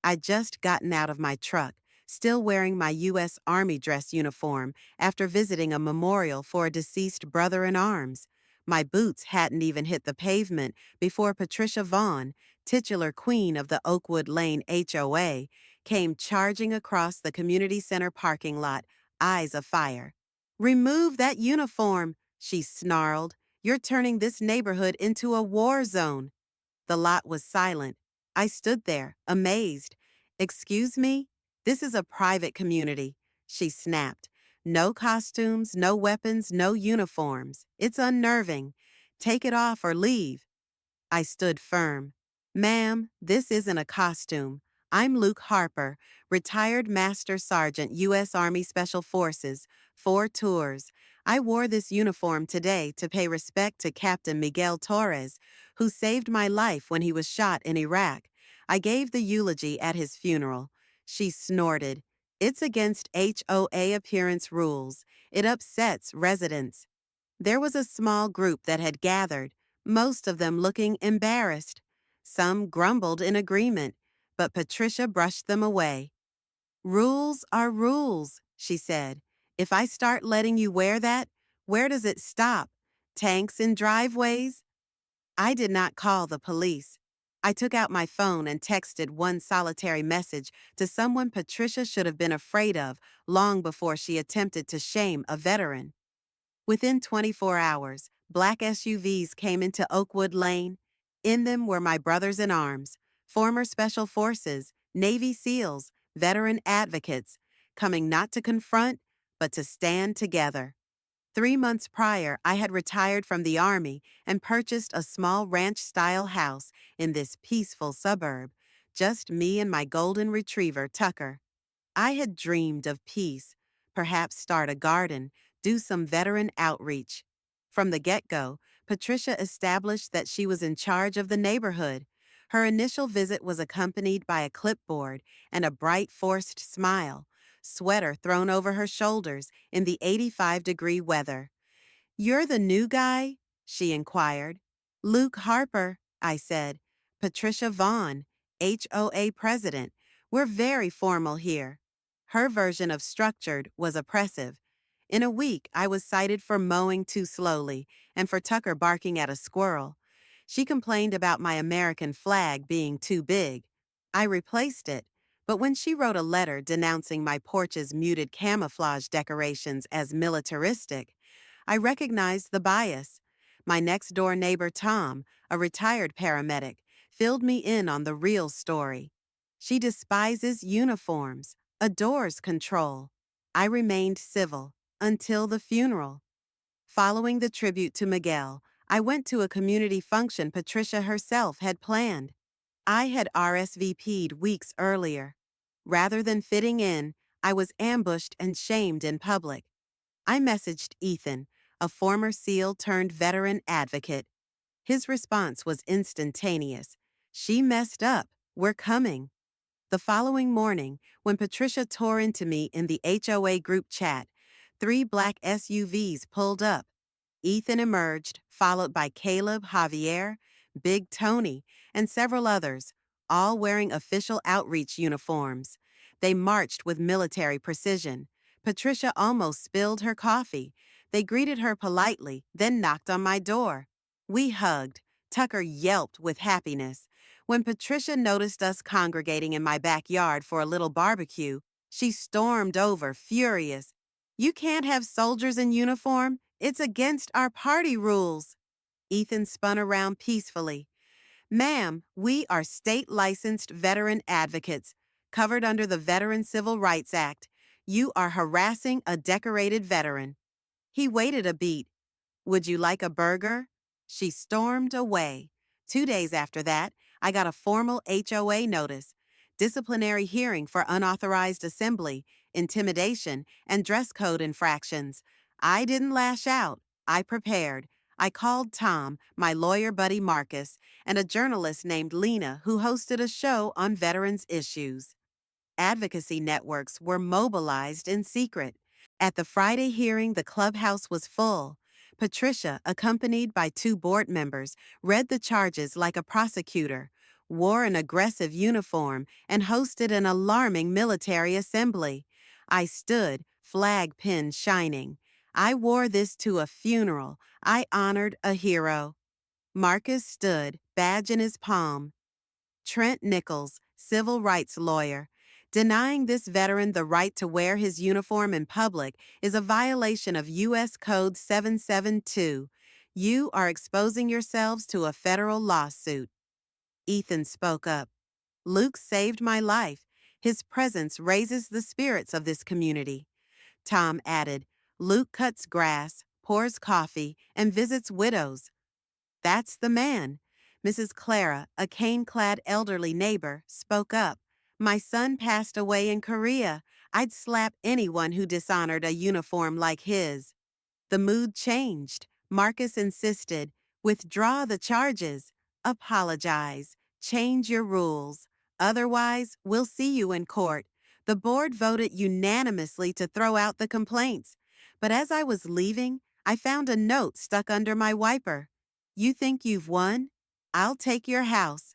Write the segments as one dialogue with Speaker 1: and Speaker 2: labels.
Speaker 1: I'd just gotten out of my truck, still wearing my U.S. Army dress uniform after visiting a memorial for a deceased brother-in-arms. My boots hadn't even hit the pavement before Patricia Vaughn, titular queen of the Oakwood Lane HOA, came charging across the community center parking lot, eyes afire. "Remove that uniform," she snarled. "You're turning this neighborhood into a war zone." The lot was silent. I stood there, amazed. "Excuse me? This is a private community," she snapped. "No costumes, no weapons, no uniforms. It's unnerving. Take it off or leave." I stood firm. "Ma'am, this isn't a costume. I'm Luke Harper, retired Master Sergeant, U.S. Army Special Forces, 4 tours. I wore this uniform today to pay respect to Captain Miguel Torres, who saved my life when he was shot in Iraq. I gave the eulogy at his funeral." She snorted. "It's against HOA appearance rules. It upsets residents." There was a small group that had gathered, most of them looking embarrassed. Some grumbled in agreement, but Patricia brushed them away. "Rules are rules," she said. "If I start letting you wear that, where does it stop? Tanks in driveways?" I did not call the police. I took out my phone and texted one solitary message to someone Patricia should have been afraid of long before she attempted to shame a veteran. Within 24 hours, black SUVs came into Oakwood Lane. In them were my brothers in arms, former Special Forces, Navy SEALs, veteran advocates, coming not to confront, but to stand together. 3 months prior, I had retired from the Army and purchased a small ranch-style house in this peaceful suburb, just me and my golden retriever, Tucker. I had dreamed of peace, perhaps start a garden, do some veteran outreach. From the get-go, Patricia established that she was in charge of the neighborhood. Her initial visit was accompanied by a clipboard and a bright forced smile, sweater thrown over her shoulders in the 85-degree weather. "You're the new guy?" she inquired. "Luke Harper," I said. "Patricia Vaughn, HOA president. We're very formal here." Her version of structured was oppressive. In a week, I was cited for mowing too slowly and for Tucker barking at a squirrel. She complained about my American flag being too big. I replaced it, but when she wrote a letter denouncing my porch's muted camouflage decorations as militaristic, I recognized the bias. My next-door neighbor Tom, a retired paramedic, filled me in on the real story. She despises uniforms, adores control. I remained civil until the funeral. Following the tribute to Miguel, I went to a community function Patricia herself had planned. I had RSVP'd weeks earlier. Rather than fitting in, I was ambushed and shamed in public. I messaged Ethan, a former SEAL turned veteran advocate. His response was instantaneous. "She messed up. We're coming." The following morning, when Patricia tore into me in the HOA group chat, 3 black SUVs pulled up. Ethan emerged, followed by Caleb, Javier, Big Tony, and several others, all wearing official outreach uniforms. They marched with military precision. Patricia almost spilled her coffee. They greeted her politely, then knocked on my door. We hugged. Tucker yelped with happiness. When Patricia noticed us congregating in my backyard for a little barbecue, she stormed over, furious. "You can't have soldiers in uniform. It's against our party rules." Ethan spun around peacefully. "Ma'am, we are state-licensed veteran advocates, covered under the Veteran Civil Rights Act. You are harassing a decorated veteran." He waited a beat. "Would you like a burger?" She stormed away. 2 days after that, I got a formal HOA notice, disciplinary hearing for unauthorized assembly, intimidation, and dress code infractions. I didn't lash out. I prepared. I called Tom, my lawyer buddy Marcus, and a journalist named Lena who hosted a show on veterans issues. Advocacy networks were mobilized in secret. At the Friday hearing, the clubhouse was full. Patricia, accompanied by 2 board members, read the charges like a prosecutor. wore an aggressive uniform, and hosted an alarming military assembly. I stood, flag pin shining. I wore this to a funeral. I honored a hero. Marcus stood, badge in his palm. Trent Nichols, civil rights lawyer. Denying this veteran the right to wear his uniform in public is a violation of U.S. Code 772. You are exposing yourselves to a federal lawsuit. Ethan spoke up. Luke saved my life. His presence raises the spirits of this community. Tom added, Luke cuts grass, pours coffee, and visits widows. That's the man. Mrs. Clara, a cane-clad elderly neighbor, spoke up. My son passed away in Korea. I'd slap anyone who dishonored a uniform like his. The mood changed. Marcus insisted, withdraw the charges. Apologize. Change your rules. Otherwise, we'll see you in court. The board voted unanimously to throw out the complaints. But as I was leaving, I found a note stuck under my wiper. You think you've won? I'll take your house.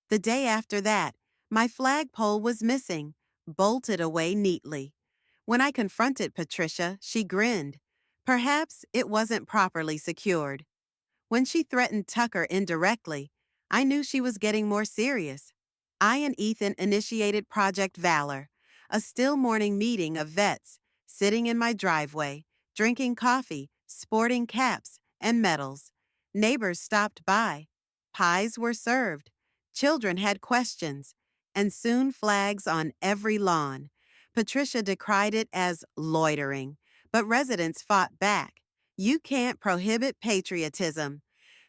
Speaker 1: The day after that, my flagpole was missing, bolted away neatly. When I confronted Patricia, she grinned. Perhaps it wasn't properly secured. When she threatened Tucker indirectly, I knew she was getting more serious. I and Ethan initiated Project Valor, a still morning meeting of vets, sitting in my driveway, drinking coffee, sporting caps and medals. Neighbors stopped by. Pies were served. Children had questions, and soon flags on every lawn. Patricia decried it as loitering, but residents fought back. You can't prohibit patriotism.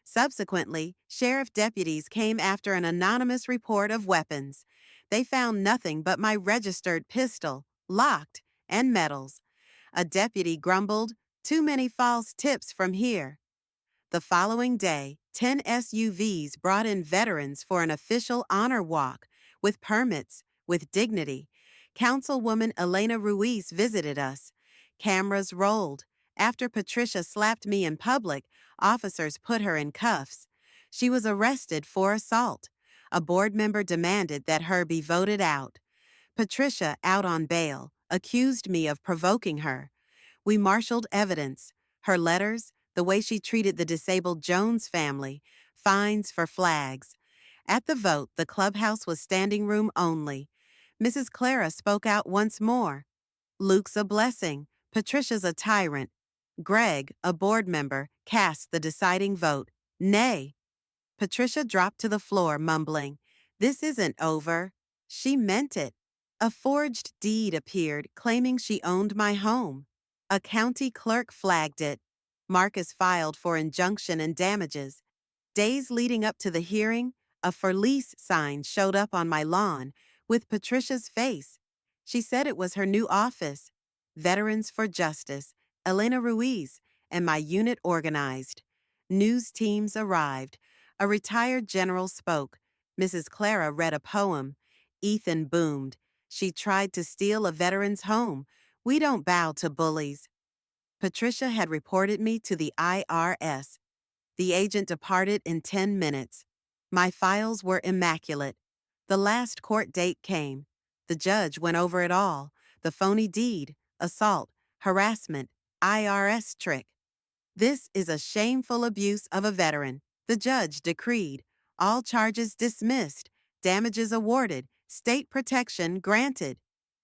Speaker 1: Subsequently, sheriff deputies came after an anonymous report of weapons. They found nothing but my registered pistol, locked, and medals. A deputy grumbled, too many false tips from here. The following day, 10 SUVs brought in veterans for an official honor walk, with permits, with dignity. Councilwoman Elena Ruiz visited us. Cameras rolled. After Patricia slapped me in public, officers put her in cuffs. She was arrested for assault. A board member demanded that her be voted out. Patricia, out on bail, accused me of provoking her. We marshaled evidence, her letters, the way she treated the disabled Jones family, fines for flags. At the vote, the clubhouse was standing room only. Mrs. Clara spoke out once more. Luke's a blessing. Patricia's a tyrant. Greg, a board member, cast the deciding vote. Nay. Patricia dropped to the floor, mumbling, This isn't over. She meant it. A forged deed appeared, claiming she owned my home. A county clerk flagged it. Marcus filed for injunction and damages. Days leading up to the hearing, a for lease sign showed up on my lawn with Patricia's face. She said it was her new office. Veterans for Justice, Elena Ruiz, and my unit organized. News teams arrived. A retired general spoke. Mrs. Clara read a poem. Ethan boomed. She tried to steal a veteran's home. We don't bow to bullies. Patricia had reported me to the IRS. The agent departed in 10 minutes. My files were immaculate. The last court date came. The judge went over it all. The phony deed, assault, harassment, IRS trick. This is a shameful abuse of a veteran. The judge decreed. All charges dismissed. Damages awarded. State protection granted.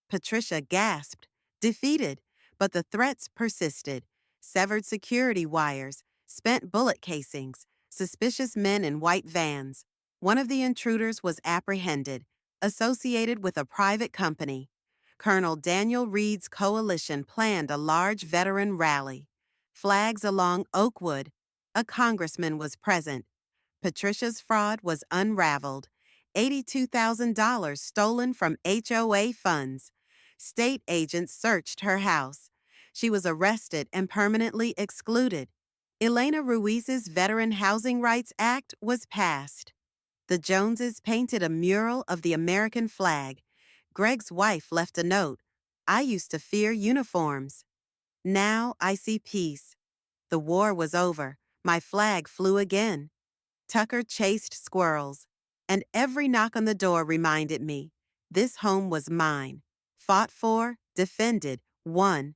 Speaker 1: Patricia gasped. Defeated. But the threats persisted. Severed security wires. Spent bullet casings. Suspicious men in white vans. One of the intruders was apprehended. Associated with a private company. Colonel Daniel Reed's coalition planned a large veteran rally. Flags along Oakwood. A congressman was present. Patricia's fraud was unraveled. $82,000 stolen from HOA funds. State agents searched her house. She was arrested and permanently excluded. Elena Ruiz's Veteran Housing Rights Act was passed. The Joneses painted a mural of the American flag. Greg's wife left a note. I used to fear uniforms. Now I see peace. The war was over. My flag flew again. Tucker chased squirrels. And every knock on the door reminded me this home was mine, fought for, defended, won,